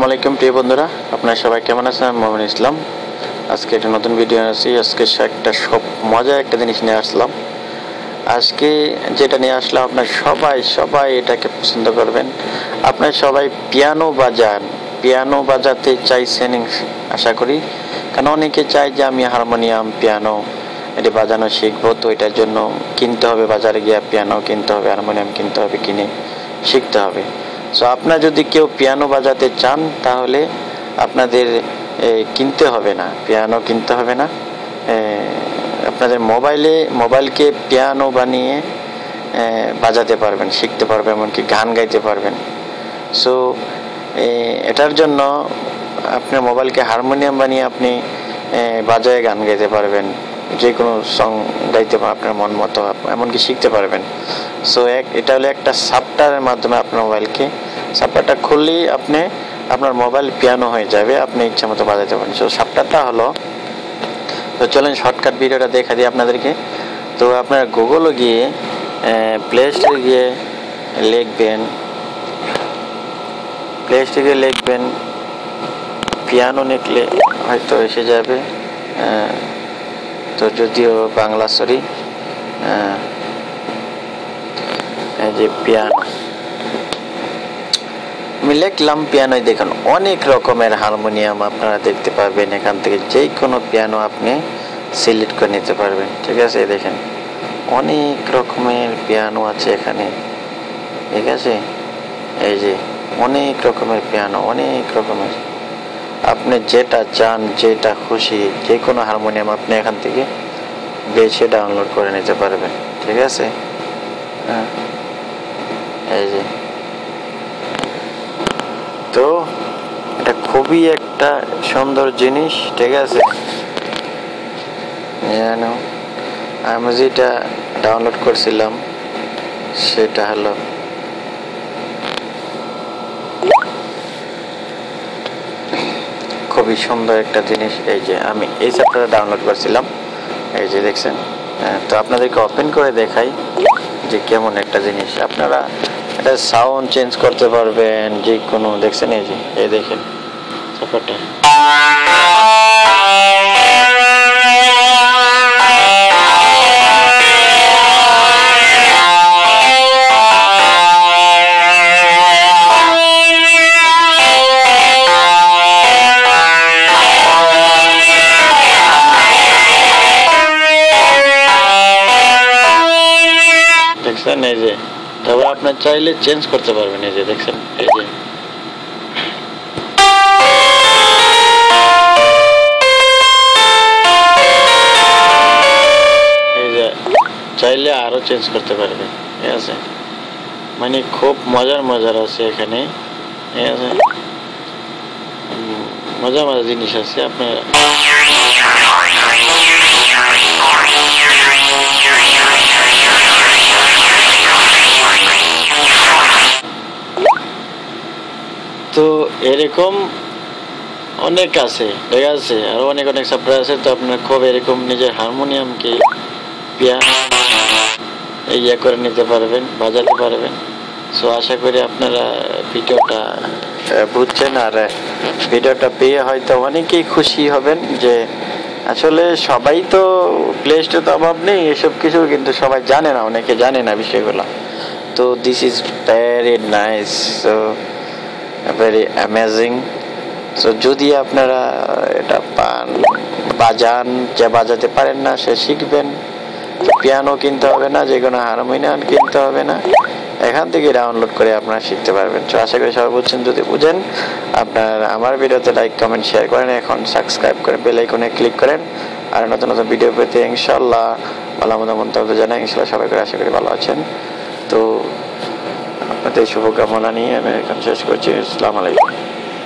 আসসালামু আলাইকুম প্রিয় বন্ধুরা, আপনারা সবাই কেমন আছেন? আমি মোহাম্মদ ইসলাম। আজকে একটা নতুন ভিডিও আসছি। আজকে একটা সব মজার একটা জিনিস নিয়ে আসলাম। আজকে যেটা নিয়ে আসলাম আপনার সবাই এটাকে পছন্দ করবেন। আপনারা সবাই পিয়ানো বাজাতে চাইছেন আশা করি, কারণ অনেকে চায় যে আমি হারমোনিয়াম পিয়ানো এটি বাজানো শিখবো, তো এটার জন্য কিনতে হবে, বাজারে গিয়ে পিয়ানো কিনতে হবে, হারমোনিয়াম কিনতে হবে, কিনে শিখতে হবে। সো আপনারা যদি কেউ পিয়ানো বাজাতে চান তাহলে আপনাদের কিনতে হবে না, পিয়ানো কিনতে হবে না। আপনাদের মোবাইলকে পিয়ানো বানিয়ে বাজাতে পারবেন, শিখতে পারবেন, এমনকি গান গাইতে পারবেন। সো এটার জন্য আপনার মোবাইলকে হারমোনিয়াম বানিয়ে আপনি বাজায় গান গাইতে পারবেন, যে কোনো সং গাইতে আপনার মন মতো, এমনকি শিখতে পারবেন। সো এটা হলো একটা সফটওয়্যারের মাধ্যমে আপনার মোবাইলকে, সফটওয়্যারটা খুললেই আপনার মোবাইল পিয়ানো হয়ে যাবে, আপনি ইচ্ছা মতো বাজাতে পারেন। সো সফটওয়্যারটা হলো, তো চলেন শর্টকাট ভিডিওটা দেখা দিই আপনাদেরকে। তো আপনারা গুগলে গিয়ে প্লে স্টোরে গিয়ে লিখবেন পিয়ানো, লিখলে হয়তো এসে যাবে। তো যদিও বাংলা এই যে পিয়ানো আমি লিখলাম, পিয়ানোয় দেখুন অনেক রকমের হারমোনিয়াম আপনারা দেখতে পারবেন। এখান থেকে যে কোনো পিয়ানো আপনি সিলেক্ট করে নিতে পারবেন, ঠিক আছে? দেখেন অনেক রকমের পিয়ানো আছে এখানে, ঠিক আছে? এই যে অনেক রকমের পিয়ানো, অনেক রকমের, আপনি যেটা চান, যেটা খুশি, যে কোনো হারমোনিয়াম আপনি এখান থেকে বেছে ডাউনলোড করে নিতে পারবেন, ঠিক আছে? এই যে, তো এটা খুবই একটা সুন্দর জিনিস, ঠিক আছে? আমি যেটা ডাউনলোড করছিলাম সেটা হলো খুবই সুন্দর একটা জিনিস। এই যে আমি এই সফটওয়্যারটা ডাউনলোড করছিলাম, এই যে দেখছেন। তো আপনাদেরকে ওপেন করে দেখাই যে কেমন একটা জিনিস। আপনারা এটা সাউন্ড চেঞ্জ করতে পারবেন, যে কোনো, দেখছেন? এই দেখেন সফটওয়্যারটা, দেখছেন? এই যে, তবে আপনার চাইলে চেঞ্জ করতে পারবেন। এই যে দেখছেন, এই যে চাইলে আরো চেঞ্জ করতে পারবেন, ঠিক আছে? মানে খুব মজার আছে এখানে, ঠিক আছে? মজার জিনিস আছে আপনার। তো এরকম অনেক আছে, ঠিক আছে? আরো অনেক সফটওয়্যার আছে। তো আপনার খুব এরকম নিজের হারমোনিয়ামকে পিয়ানো করে নিতে পারবেন, বাজাতে পারবেন। সো আশা করি আপনারা ভিডিওটা বুঝছেন, আর ভিডিওটা পেয়ে হয়তো অনেকেই খুশি হবেন যে আসলে সবাই তো প্লে স্টোরে তো অভাব নেই এসব কিছু, কিন্তু সবাই জানে না, অনেকে জানে না বিষয়গুলো। তো this is very nice, so very amazing. So যদি আপনারা এটা বাজান, যে বাজাতে পারেন না সে শিখবেন। পিয়ানো কিনতে হবে না, যে কোনো হারমোনিয়াম কিনতে হবে না, এখান থেকে ডাউনলোড করে আপনারা শিখতে পারবেন। তো আশা করি সবাই বুঝছেন। যদি বুঝেন, আপনার আমার ভিডিওতে লাইক, কমেন্ট, শেয়ার করেন, এখন সাবস্ক্রাইব করে বেল আইকনে ক্লিক করেন। আর নতুন ভিডিও পেতে ইনশাল্লাহ ভালো মন্তব্য জানাই। ইনশাল্লাহ সবাই করে আশা করি ভালো আছেন। তো আপনাদের শুভকামনা নিয়ে আমি এখন শেষ করছি। আসসালামু আলাইকুম।